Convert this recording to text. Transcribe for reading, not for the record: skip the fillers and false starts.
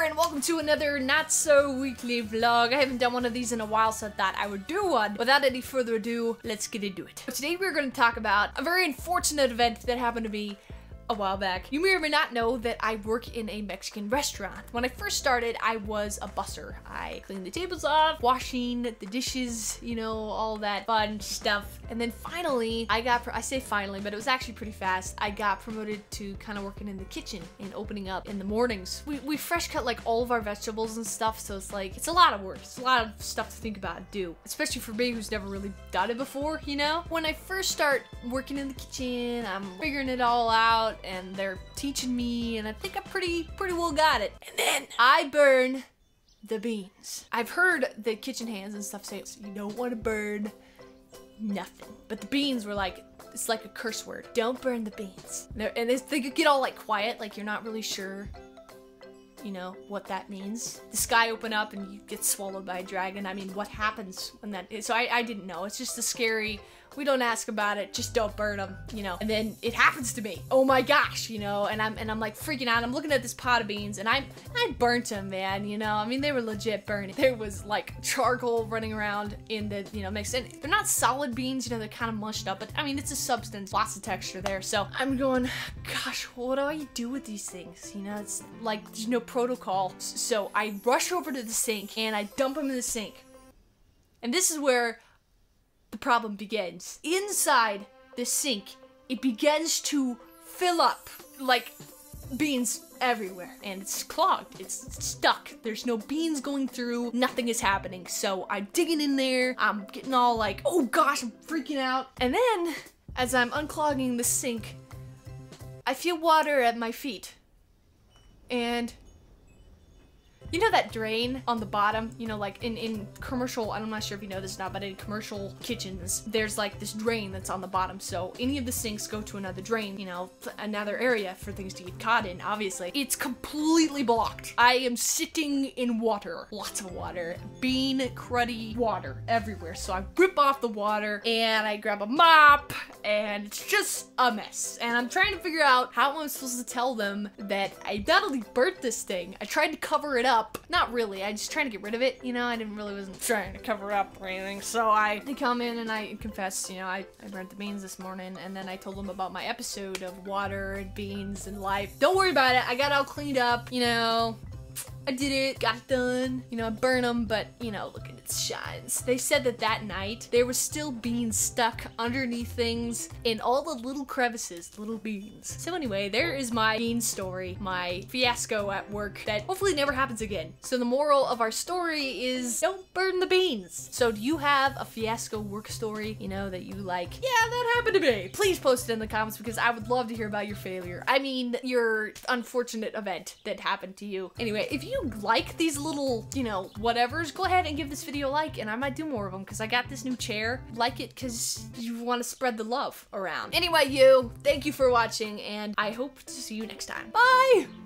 here, and welcome to another not-so-weekly vlog. I haven't done one of these in a while, so I thought I would do one. Without any further ado, let's get into it. Today we're going to talk about a very unfortunate event that happened to me a while back. You may or may not know that I work in a Mexican restaurant. When I first started, I was a busser. I cleaned the tables off, washing the dishes, you know, all that fun stuff. And then finally, I say finally, but it was actually pretty fast. I got promoted to kind of working in the kitchen and opening up in the mornings. We fresh cut like all of our vegetables and stuff, so it's like, it's a lot of work. It's a lot of stuff to think about and do, especially for me who's never really done it before, you know? When I first start working in the kitchen, I'm figuring it all out, and they're teaching me, and I think I pretty well got it. And then I burn the beans. I've heard the kitchen hands and stuff say, you don't want to burn nothing. But the beans were like, it's like a curse word. Don't burn the beans. And they get all like quiet, like you're not really sure, you know, what that means. The sky open up and you get swallowed by a dragon. I mean, what happens when that is? So I didn't know. It's just a scary, we don't ask about it, just don't burn them, you know. And then it happens to me. Oh my gosh, you know, and I'm like freaking out. I'm looking at this pot of beans and I burnt them, man, you know. I mean, they were legit burning. There was like charcoal running around in the, you know, mix. And they're not solid beans, you know, they're kind of mushed up, but I mean, it's a substance, lots of texture there. So I'm going, gosh, what do I do with these things? You know, it's like, there's no protocol. So I rush over to the sink and I dump them in the sink. And this is where the problem begins. Inside the sink, it begins to fill up, like beans everywhere, and it's clogged, it's stuck. There's no beans going through, nothing is happening. So I'm digging in there, I'm getting all like, oh gosh, I'm freaking out. And then, as I'm unclogging the sink, I feel water at my feet. And you know that drain on the bottom, you know, like in commercial, I'm not sure if you know this now, but in commercial kitchens, there's like this drain that's on the bottom. So any of the sinks go to another drain, you know, another area for things to get caught in, obviously. It's completely blocked. I am sitting in water, lots of water, bean cruddy water everywhere. So I rip off the water and I grab a mop and it's just a mess. And I'm trying to figure out how I'm supposed to tell them that I not only burnt this thing, I tried to cover it up. Not really, I just trying to get rid of it, you know. I wasn't trying to cover up or anything. So I come in and I confess, you know, I burnt the beans this morning, and then I told them about my episode of water and beans and life. Don't worry about it, I got it all cleaned up, you know. I did it, got it done. You know, I burned them, but, you know, look at its shines. They said that night, there was still beans stuck underneath things in all the little crevices, little beans. So anyway, there is my bean story, my fiasco at work that hopefully never happens again. So the moral of our story is, don't burn the beans. So do you have a fiasco work story, you know, that you like, yeah, that happened to me? Please post it in the comments because I would love to hear about your failure. I mean, your unfortunate event that happened to you. Anyway, if you like these little, you know, whatevers, go ahead and give this video a like, and I might do more of them because I got this new chair. Like it because you want to spread the love around. Anyway, thank you for watching, and I hope to see you next time. Bye!